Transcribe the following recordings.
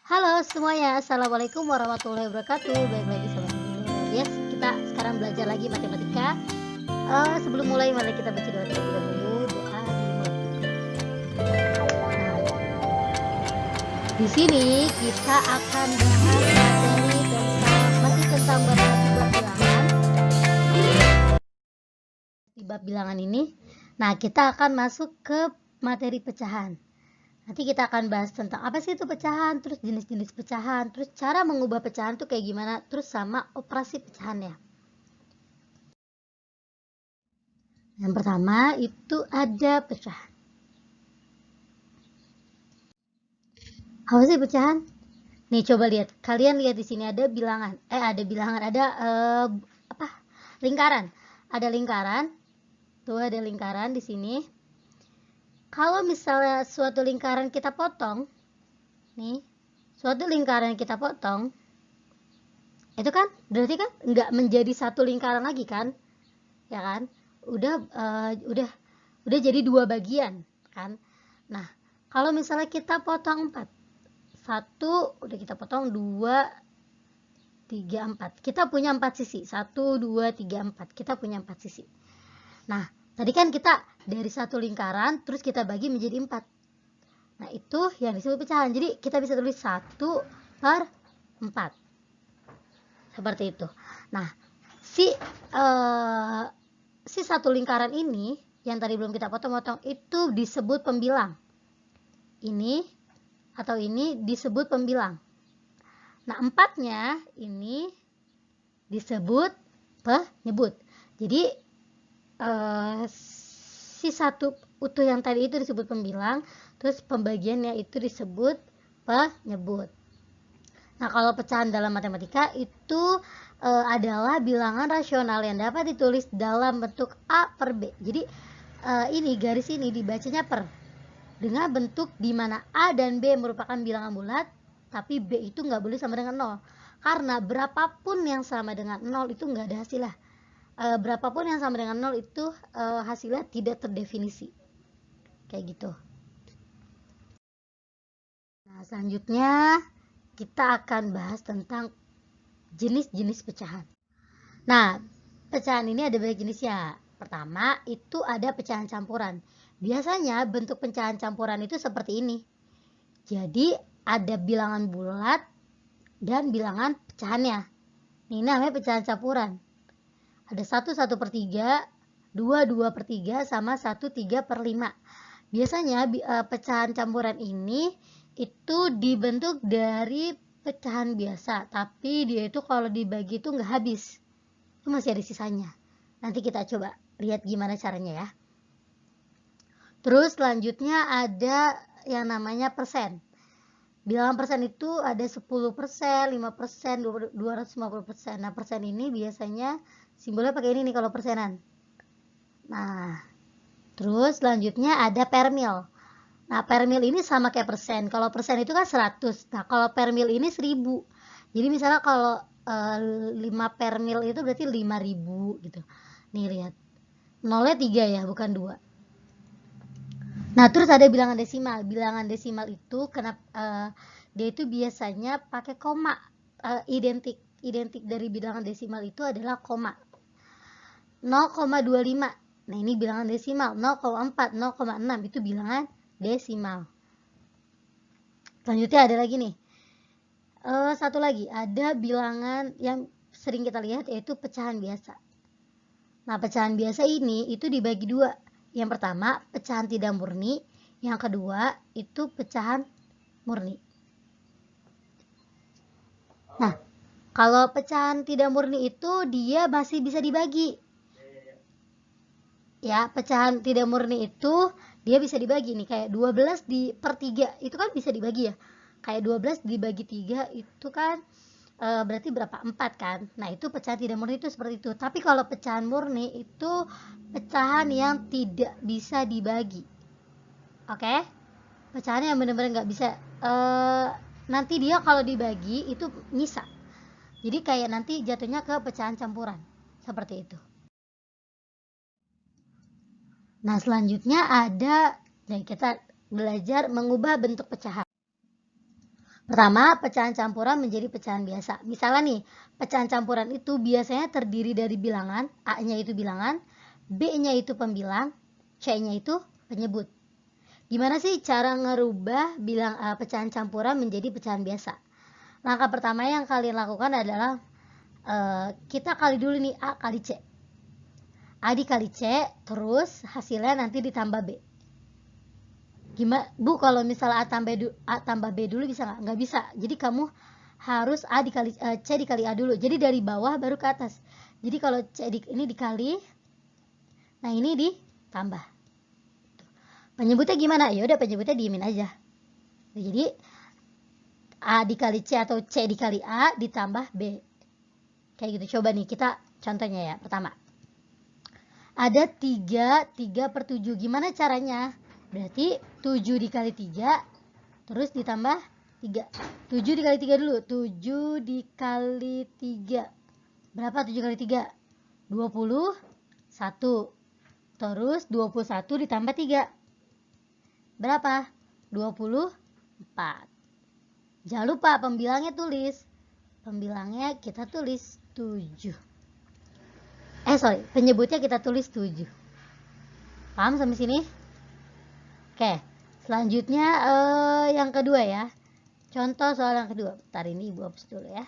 Halo semuanya, Assalamualaikum warahmatullahi wabarakatuh. Baik lagi sama Nurul. Yes, kita sekarang belajar lagi matematika. Sebelum mulai, mari kita baca doa terlebih dahulu. Doa dimulai. Nah, di sini kita akan bahas materi masih tentang bab bilangan. Di bab bilangan ini, nah kita akan masuk ke materi pecahan. Nanti kita akan bahas tentang apa sih itu pecahan, terus jenis-jenis pecahan, terus cara mengubah pecahan tuh kayak gimana, terus sama operasi pecahannya. Yang pertama itu ada pecahan. Apa sih pecahan? Nih coba lihat, kalian lihat di sini ada bilangan, ada apa? Lingkaran. Ada lingkaran. Tuh ada lingkaran di sini. Kalau misalnya suatu lingkaran kita potong, nih, suatu lingkaran kita potong, itu kan berarti kan nggak menjadi satu lingkaran lagi kan, ya kan? Udah jadi dua bagian kan. Nah, kalau misalnya kita potong 4, satu udah kita potong, 2, 3, 4, kita punya 4 sisi, 1, 2, 3, 4, kita punya 4 sisi. Nah, tadi kan kita dari satu lingkaran terus kita bagi menjadi 4. Nah, itu yang disebut pecahan. Jadi kita bisa tulis 1/4 seperti itu. Nah, si satu lingkaran ini yang tadi belum kita potong-potong itu disebut pembilang. Ini atau ini disebut pembilang. Nah, 4-nya ini disebut penyebut. Jadi si satu utuh yang tadi itu disebut pembilang, terus pembagiannya itu disebut penyebut. Nah, kalau pecahan dalam matematika itu adalah bilangan rasional yang dapat ditulis dalam bentuk A per B. Jadi ini garis ini dibacanya per, dengan bentuk di mana A dan B merupakan bilangan bulat, tapi B itu nggak boleh sama dengan 0. Karena berapapun yang sama dengan 0 itu nggak ada hasilnya. Berapapun yang sama dengan 0 itu hasilnya tidak terdefinisi. Kayak gitu. Nah, selanjutnya kita akan bahas tentang jenis-jenis pecahan. Nah, pecahan ini ada banyak jenisnya. Pertama, itu ada pecahan campuran. Biasanya bentuk pecahan campuran itu seperti ini. Jadi, ada bilangan bulat dan bilangan pecahannya. Ini namanya pecahan campuran. Ada 1/3, 2/3, sama 1/3/5. Biasanya pecahan campuran ini itu dibentuk dari pecahan biasa, tapi dia itu kalau dibagi itu nggak habis. Itu masih ada sisanya. Nanti kita coba lihat gimana caranya ya. Terus selanjutnya ada yang namanya persen. Bilangan persen itu ada 10%, 5%, 250%. Nah, persen ini biasanya simbolnya pakai ini nih kalau persenan. Nah, terus selanjutnya ada per mil. Nah, per mil ini sama kayak persen. Kalau persen itu kan 100. Nah, kalau per mil ini 1000. Jadi misalnya kalau 5 per mil itu berarti 5000 gitu. Nih lihat. Nolnya 3 ya, bukan 2. Nah, terus ada bilangan desimal. Bilangan desimal itu dia itu biasanya pakai koma. Identik dari bilangan desimal itu adalah koma. 0,25. Nah, ini bilangan desimal. 0,4, 0,6 itu bilangan desimal. Selanjutnya ada lagi nih. Satu lagi, ada bilangan yang sering kita lihat yaitu pecahan biasa. Nah, pecahan biasa ini itu dibagi dua. Yang pertama, pecahan tidak murni. Yang kedua, itu pecahan murni. Nah, kalau pecahan tidak murni itu dia masih bisa dibagi. Ya, pecahan tidak murni itu dia bisa dibagi nih, kayak 12 per 3 itu kan bisa dibagi ya. Kayak 12 dibagi 3 itu kan berarti berapa? 4 kan. Nah, itu pecahan tidak murni itu seperti itu. Tapi kalau pecahan murni itu pecahan yang tidak bisa dibagi. Oke? Pecahan yang benar-benar nggak bisa nanti dia kalau dibagi itu nyisa. Jadi kayak nanti jatuhnya ke pecahan campuran. Seperti itu. Nah, selanjutnya ada, kita belajar mengubah bentuk pecahan. Pertama, pecahan campuran menjadi pecahan biasa. Misalnya nih, pecahan campuran itu biasanya terdiri dari bilangan, A-nya itu bilangan, B-nya itu pembilang, C-nya itu penyebut. Gimana sih cara ngerubah pecahan campuran menjadi pecahan biasa? Langkah pertama yang kalian lakukan adalah kita kali dulu nih A kali C. A dikali C, terus hasilnya nanti ditambah B. Gimana Bu, kalau misalnya A tambah B dulu bisa nggak? Nggak bisa. Jadi kamu harus C dikali A dulu. Jadi dari bawah baru ke atas. Jadi kalau ini dikali, nah ini ditambah. Penyebutnya gimana? Ya udah, penyebutnya diemin aja. Jadi A dikali C atau C dikali A ditambah B. Kayak gitu. Coba nih kita contohnya ya. Pertama, ada 3/7. Gimana caranya? Berarti 7 dikali 3 terus ditambah 3. 7 dikali 3 dulu. 7 dikali 3. Berapa 7 kali 3? 21. Terus 21 ditambah 3. Berapa? 24. Jangan lupa pembilangnya tulis. Pembilangnya kita tulis 7. Penyebutnya kita tulis 7. Paham sampai sini? Oke, selanjutnya yang kedua ya. Contoh soal yang kedua. Bentar, ini Ibu hapus dulu ya.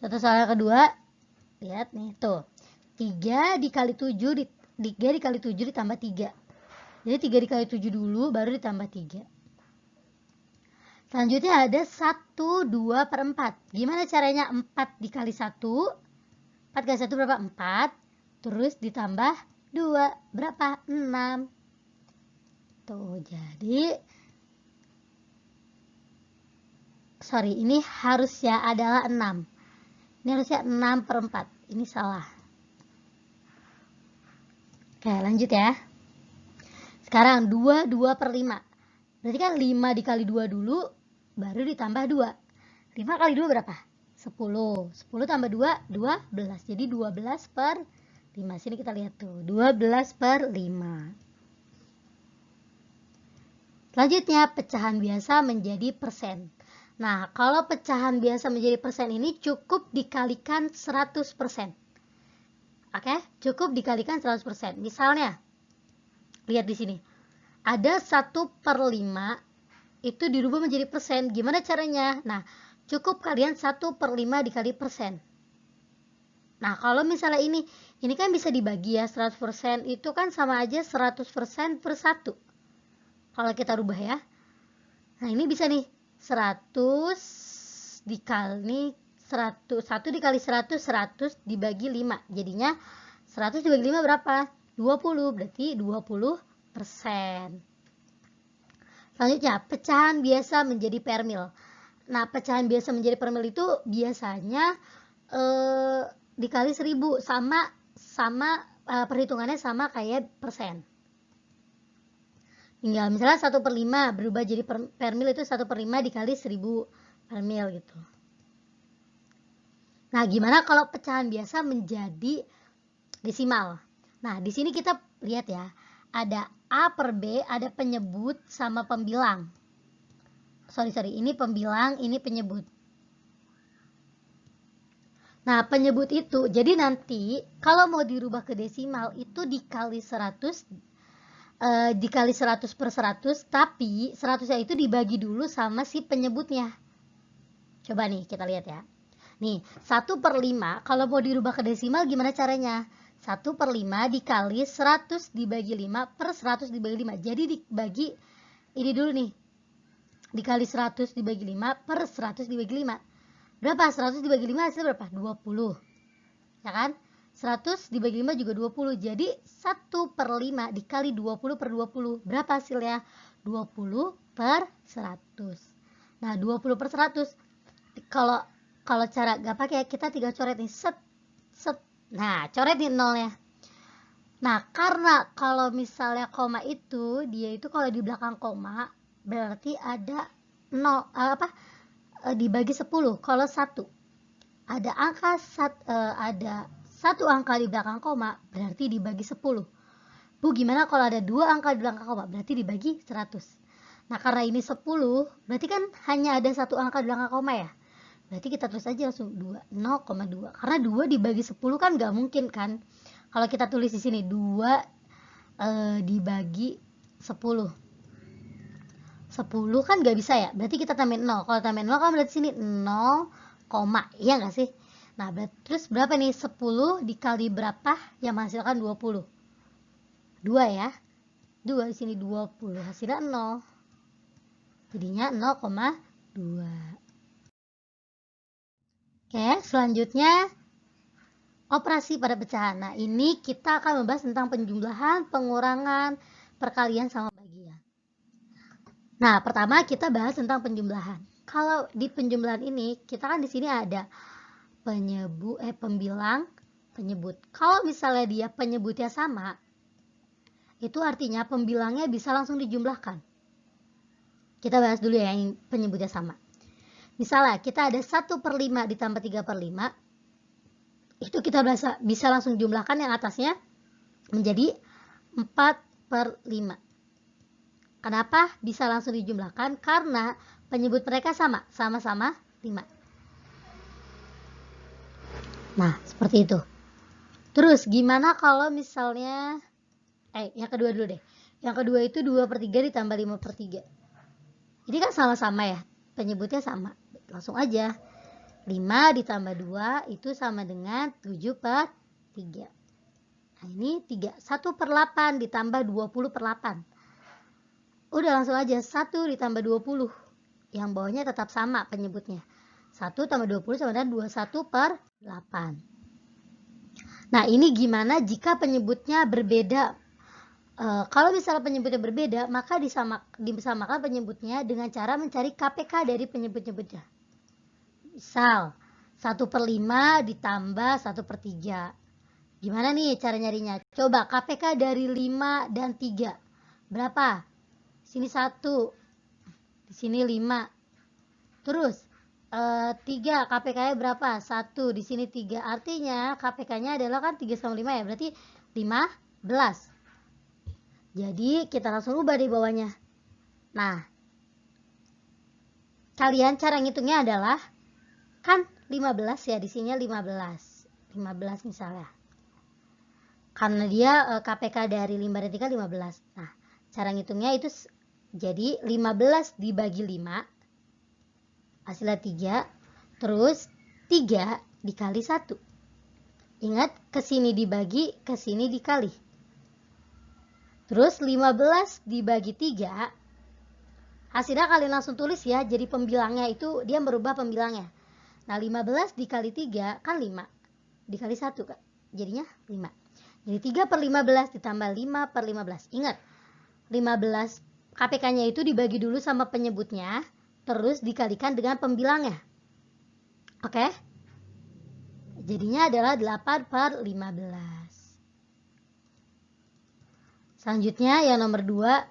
Contoh soal yang kedua. Lihat nih, tuh. 3 dikali 7 ditambah 3. Jadi 3 dikali 7 dulu baru ditambah 3. Selanjutnya ada 1, 2 per 4. Gimana caranya? 4 dikali 1. 4 kali 1 berapa? 4. Terus ditambah 2. Berapa? 6. Tuh, jadi ini harusnya adalah 6. Ini harusnya 6 per 4. Ini salah. Oke, lanjut ya. Sekarang 2 per 5. Berarti kan 5 dikali 2 dulu, baru ditambah 2. 5 kali 2 berapa? 10. 10 tambah 2, 12. Jadi 12 per 5. Sini kita lihat tuh. 12 per 5. Selanjutnya, pecahan biasa menjadi persen. Nah, kalau pecahan biasa menjadi persen ini cukup dikalikan 100%. Oke, cukup dikalikan 100%. Misalnya, lihat di sini. Ada 1 per 5 itu dirubah menjadi persen. Gimana caranya? Nah, cukup kalian 1 per 5 dikali persen. Nah, kalau misalnya ini kan bisa dibagi ya, 100%. Itu kan sama aja 100% per 1. Kalau kita rubah ya. Nah, ini bisa nih. 100 dikali 100. 1 dikali 100, 100 dibagi 5. Jadinya 100 dibagi 5 berapa? 20. Berarti 20%. Selanjutnya, pecahan biasa menjadi permil. Nah, pecahan biasa menjadi permil itu biasanya dikali 1000. Perhitungannya sama kayak persen. Tinggal misalnya 1 per 5 berubah jadi permil itu 1 per 5 dikali 1000 permil gitu. Nah, gimana kalau pecahan biasa menjadi desimal? Nah, di sini kita lihat ya. Ada A per B, ada penyebut sama pembilang. Ini pembilang, ini penyebut. Nah, penyebut itu, jadi nanti kalau mau dirubah ke desimal itu dikali 100 dikali 100 per 100, tapi 100-nya itu dibagi dulu sama si penyebutnya. Coba nih kita lihat ya. Nih, 1 per 5 kalau mau dirubah ke desimal gimana caranya? 1 per 5 dikali 100 dibagi 5 per 100 dibagi 5. Jadi dibagi ini dulu nih. Dikali 100 dibagi 5 per 100 dibagi 5. Berapa? 100 dibagi 5 hasilnya berapa? 20. Ya kan? 100 dibagi 5 juga 20. Jadi 1 per 5 dikali 20 per 20. Berapa hasilnya? 20 per 100. Nah, 20 per 100. Kalau cara gampang ya, kita tinggal coret nih. Set. Nah, coret nih nolnya. Nah, karena kalau misalnya koma itu, dia itu kalau di belakang koma, berarti ada 0, dibagi 10. Kalau 1 ada angka ada 1 angka di belakang koma, berarti dibagi 10. Bu, gimana kalau ada 2 angka di belakang koma? Berarti dibagi 100. Nah, karena ini 10, berarti kan hanya ada satu angka di belakang koma ya. Berarti kita tulis aja langsung 2, 0,2. Karena 2 dibagi 10 kan nggak mungkin kan. Kalau kita tulis di sini 2 dibagi 10. 10 kan nggak bisa ya. Berarti kita tambahin 0. Kalau tambahin 0 kan berarti sini 0, iya nggak sih? Nah, terus berapa nih? 10 dikali berapa yang menghasilkan 20? 2 ya. 2 di sini 20, hasilnya 0. Jadinya 0,2. Oke, selanjutnya operasi pada pecahan. Nah, ini kita akan membahas tentang penjumlahan, pengurangan, perkalian sama bagian. Nah, pertama kita bahas tentang penjumlahan. Kalau di penjumlahan ini, kita kan di sini ada pembilang, penyebut. Kalau misalnya dia penyebutnya sama, itu artinya pembilangnya bisa langsung dijumlahkan. Kita bahas dulu ya yang penyebutnya sama. Misalnya kita ada 1/5 ditambah 3/5, itu kita bisa langsung jumlahkan yang atasnya menjadi 4/5. Kenapa bisa langsung dijumlahkan? Karena penyebut mereka sama-sama 5. Nah, seperti itu. Terus gimana kalau misalnya yang kedua dulu deh. Yang kedua itu 2/3 ditambah 5/3. Ini kan sama-sama ya, penyebutnya sama. Langsung aja. 5 ditambah 2 itu sama dengan 7/3. Nah, ini 3. 1/8 ditambah 20/8. Udah langsung aja 1 ditambah 20. Yang bawahnya tetap sama penyebutnya. 1 tambah 20 sama dengan 21/8. Nah, ini gimana jika penyebutnya berbeda? Kalau misalnya penyebutnya berbeda, maka disamakan penyebutnya dengan cara mencari KPK dari penyebut-penyebutnya. Misal 1/5 ditambah 1/3. Gimana nih cara nyarinya? Coba KPK dari 5 dan 3. Berapa? Sini 1. Di sini 5. Terus 3 KPK-nya berapa? 1. Di sini 3. Artinya KPK-nya adalah kan 3 sama 5 ya. Berarti 15. Jadi kita langsung ubah di bawahnya. Nah, kalian cara ngitungnya adalah kan 15 ya, di sini 15. 15 misalnya. Karena dia KPK dari 5 dan 3 15. Nah, cara ngitungnya itu jadi 15 dibagi 5 hasilnya 3. Terus 3 dikali 1. Ingat, kesini dibagi, kesini dikali. Terus 15 dibagi 3, hasilnya kalian langsung tulis ya, jadi pembilangnya itu dia merubah pembilangnya. Nah, 15 dikali 3 kan 5, dikali 1 kan, jadinya 5. Jadi 3/15 ditambah 5/15. Ingat, 15 KPK-nya itu dibagi dulu sama penyebutnya, terus dikalikan dengan pembilangnya. Oke? Jadinya adalah 8/15. Selanjutnya yang nomor 2.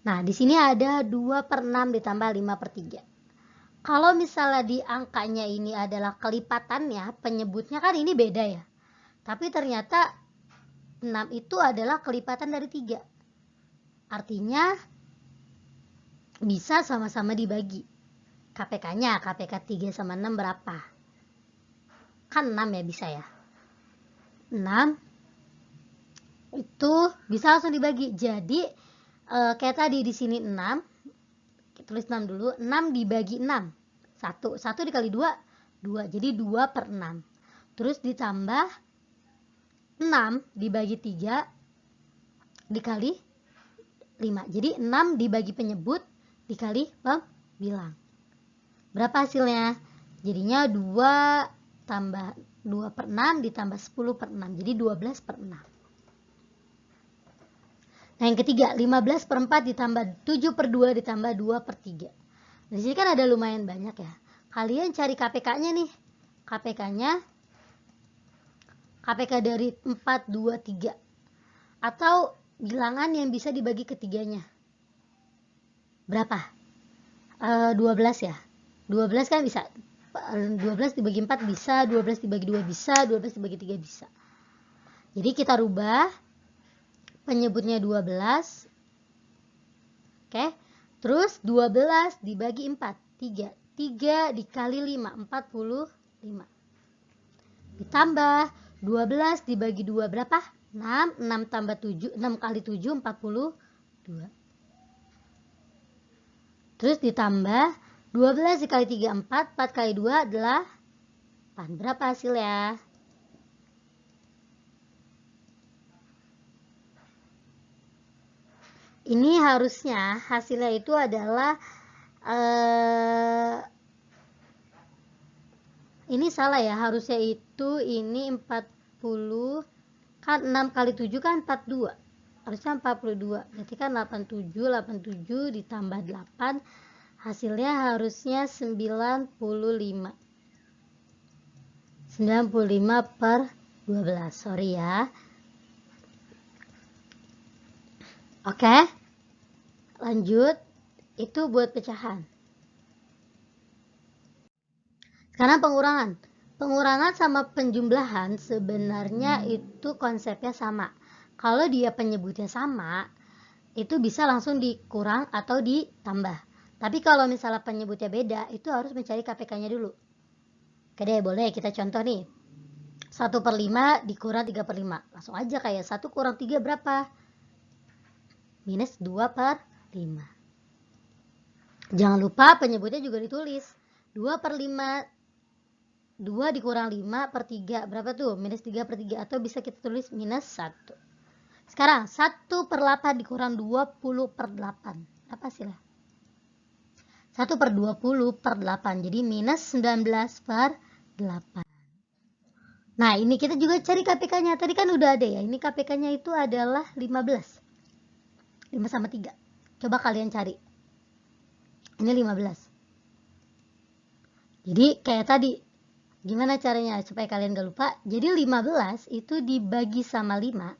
Nah, di sini ada 2/6 ditambah 5/3. Kalau misalnya di angkanya ini adalah kelipatannya, penyebutnya kan ini beda ya. Tapi ternyata 6 itu adalah kelipatan dari 3. Artinya bisa sama-sama dibagi. KPK-nya, KPK 3 sama 6 berapa? Kan 6 ya, bisa ya. 6 itu bisa langsung dibagi. Jadi kayak tadi di sini 6. Kita tulis 6 dulu. 6 dibagi 6. 1 dikali 2, 2. Jadi 2/6. Terus ditambah 6 dibagi 3 dikali 5. Jadi 6 dibagi penyebut dikali pembilang. Berapa hasilnya? Jadinya 2 tambah 2/6 ditambah 10/6. Jadi 12/6. Nah, yang ketiga, 15/4 ditambah 7/2 ditambah 2/3. Di sini kan ada lumayan banyak ya. Kalian cari KPK-nya nih. KPK-nya KPK dari 4, 2, 3. Atau bilangan yang bisa dibagi ketiganya. Berapa? 12 ya. 12 kan bisa. 12 dibagi 4 bisa, 12 dibagi 2 bisa, 12 dibagi 3 bisa. Jadi kita rubah penyebutnya 12. Oke. Terus 12 dibagi 4, 3. 3 dikali 5, 45. Ditambah 12 dibagi 2 berapa? 6. 6 tambah 7, 6 kali 7, 42. Terus ditambah 12 dikali 3, 4. 4 kali 2, 8. Berapa hasilnya? Ini harusnya hasilnya itu adalah ini salah ya, harusnya itu ini 40, kan 6 kali 7 kan 42, harusnya 42, berarti kan 87, 87 ditambah 8, hasilnya harusnya 95. 95 per 12, sorry ya. Oke, lanjut, itu buat pecahan. Sekarang pengurangan. Pengurangan sama penjumlahan sebenarnya itu konsepnya sama. Kalau dia penyebutnya sama, itu bisa langsung dikurang atau ditambah. Tapi kalau misalnya penyebutnya beda, itu harus mencari KPK-nya dulu. Oke deh, boleh kita contoh nih. 1/5 dikurang 3/5. Langsung aja kayak 1 kurang 3 berapa? Minus 2/5. Jangan lupa penyebutnya juga ditulis. 2/5. 2 dikurang 5/3. Berapa tuh? Minus 3/3. Atau bisa kita tulis minus 1. Sekarang 1/8 dikurang 20/8. Apa hasilnya? 1/20/8. Jadi minus 19/8. Nah ini kita juga cari KPK-nya. Tadi kan udah ada ya. Ini KPK-nya itu adalah 15. 5 sama 3. Coba kalian cari. Ini 15. Jadi kayak tadi. Gimana caranya supaya kalian gak lupa? Jadi 15 itu dibagi sama 5.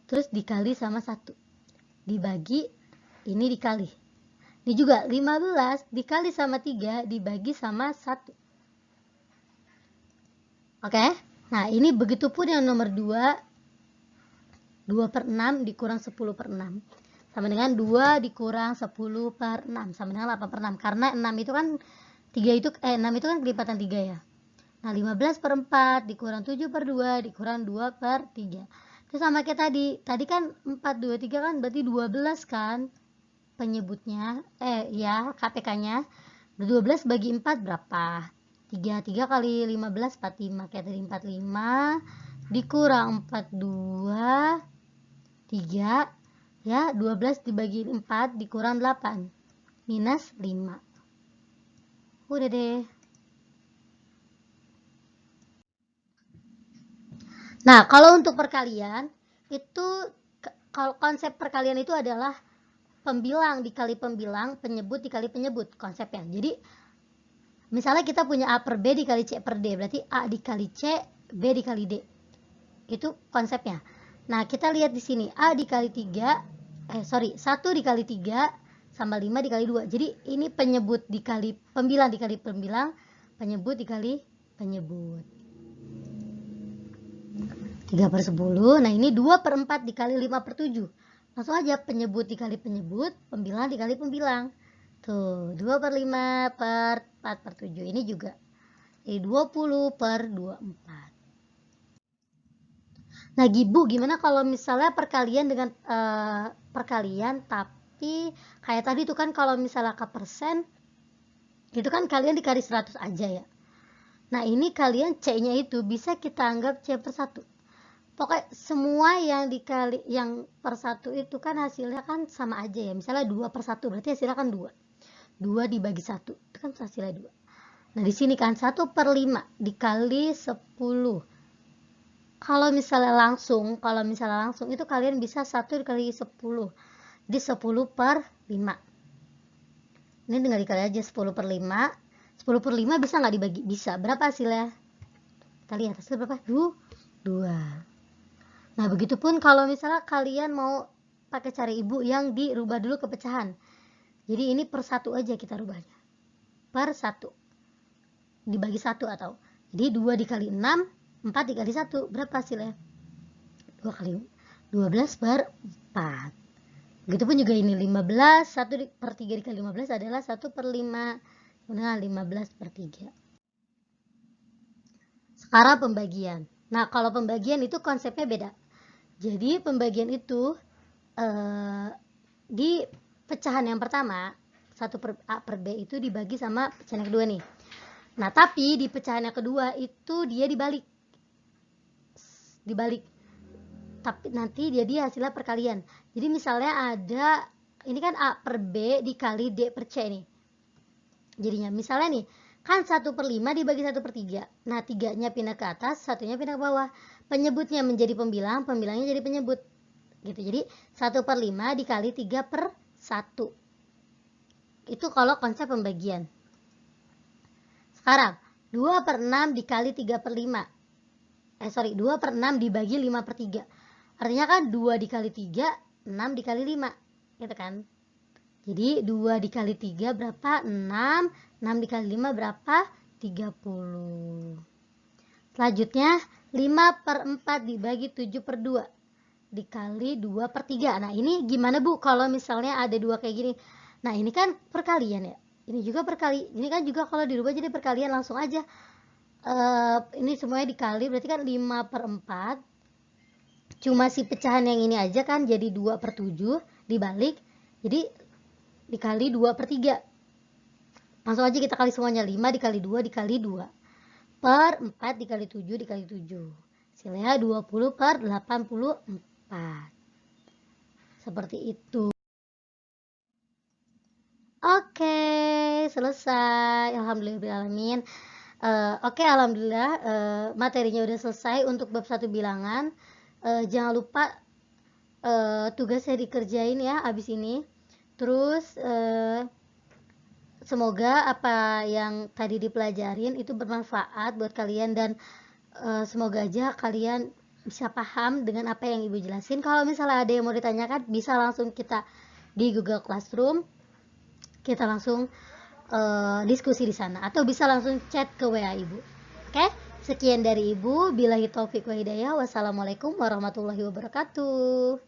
Terus dikali sama 1. Dibagi, ini dikali. Ini juga 15 dikali sama 3 dibagi sama 1. Oke? Nah ini begitu pun yang nomor 2. 2/6 dikurang 10/6. Sama dengan 2 dikurang 10/6. Sama dengan 8/6. Karena 6 itu kan 6 itu kan kelipatan 3 ya. Nah 15/4 dikurang 7/2 dikurang 2/3. Itu sama kayak tadi kan 4, 2, 3 kan berarti 12 kan penyebutnya, ya KPK-nya. 12 bagi 4 berapa? 3 kali 15, 45. Kayak tadi 45 dikurang 42, 3 ya, 12 dibagi 4 dikurang 8, minus 5. Udah deh. Nah, kalau untuk perkalian itu, kalau konsep perkalian itu adalah pembilang dikali pembilang, penyebut dikali penyebut konsepnya. Jadi misalnya kita punya A per B dikali C per D, berarti A dikali C, B dikali D. Itu konsepnya. Nah, kita lihat di sini A dikali 1 dikali 3 sama 5 dikali 2. Jadi ini penyebut dikali pembilang dikali pembilang, penyebut dikali penyebut. 3/10. Nah ini 2/4 dikali 5/7. Langsung aja penyebut dikali penyebut, pembilang dikali pembilang. Tuh 2/5 per 4/7. Ini juga jadi 20/24. Nah Gibu, gimana kalau misalnya perkalian dengan perkalian tapi kayak tadi tuh kan, kalau misalnya ke persen itu kan kalian dikali 100 aja ya. Nah ini kalian C-nya itu bisa kita anggap C per 1. Pokoknya semua yang dikali yang per 1 itu kan hasilnya kan sama aja ya. Misalnya 2/1 berarti hasilnya kan 2. 2 dibagi 1 itu kan hasilnya 2. Nah di sini kan 1/5 dikali 10. Kalau misalnya langsung itu kalian bisa 1 dikali 10. Jadi 10/5. Ini tinggal dikali aja 10/5. 10/5 bisa nggak dibagi? Bisa. Berapa hasilnya? Kita lihat hasil berapa? 2. Nah, begitupun kalau misalnya kalian mau pakai cara ibu yang dirubah dulu ke pecahan. Jadi ini per 1 aja kita rubahnya. Per 1. Dibagi 1 atau. Jadi 2 dikali 6, 4 dikali 1. Berapa hasilnya? 2 kali 12 per 4. Begitupun juga ini 15, 1 per 3 dikali 15 adalah 1 per 5. Nah, 15 per 3. Sekarang pembagian. Nah, kalau pembagian itu konsepnya beda. Jadi pembagian itu di pecahan yang pertama 1 per A per B itu dibagi sama pecahan yang kedua nih. Nah, tapi di pecahan yang kedua itu dia dibalik. Tapi nanti jadi hasilnya perkalian. Jadi misalnya ada, ini kan A per B dikali D per C nih. Jadinya misalnya nih, kan 1 per 5 dibagi 1 per 3. Nah, 3-nya pindah ke atas, 1-nya pindah ke bawah. Penyebutnya menjadi pembilang, pembilangnya jadi penyebut. Gitu. Jadi 1 per 5 dikali 3 per 1. Itu kalau konsep pembagian. Sekarang 2 per 6 dikali 3 per 5. 2 per 6 dibagi 5 per 3. Artinya kan 2 dikali 3, 6 dikali 5. Gitu kan. Jadi 2 dikali 3 berapa? 6. 6 dikali 5 berapa? 30. Selanjutnya 5 per 4 dibagi 7 per 2 dikali 2 per 3. Nah, ini gimana Bu kalau misalnya ada 2 kayak gini? Nah, ini kan perkalian ya. Ini juga perkali. Ini kan juga kalau dirubah jadi perkalian langsung aja. Ini semuanya dikali berarti kan 5 per 4. Cuma si pecahan yang ini aja kan jadi 2 per 7 dibalik. Jadi dikali 2 per 3. Langsung aja kita kali semuanya. 5 dikali 2 dikali 2 per 4 dikali 7 dikali 7. Hasilnya 20 per 84. Seperti itu. Oke, selesai. Alhamdulillahirrahmanirrahim. Oke, alhamdulillah materinya udah selesai untuk bab 1 bilangan. Jangan lupa tugasnya dikerjain ya abis ini. Terus semoga apa yang tadi dipelajarin itu bermanfaat buat kalian, dan semoga aja kalian bisa paham dengan apa yang Ibu jelasin. Kalau misalnya ada yang mau ditanyakan, bisa langsung kita di Google Classroom, kita langsung diskusi di sana, atau bisa langsung chat ke WA Ibu. Oke, sekian dari Ibu. Billahi taufik wa hidayah. Wassalamualaikum warahmatullahi wabarakatuh.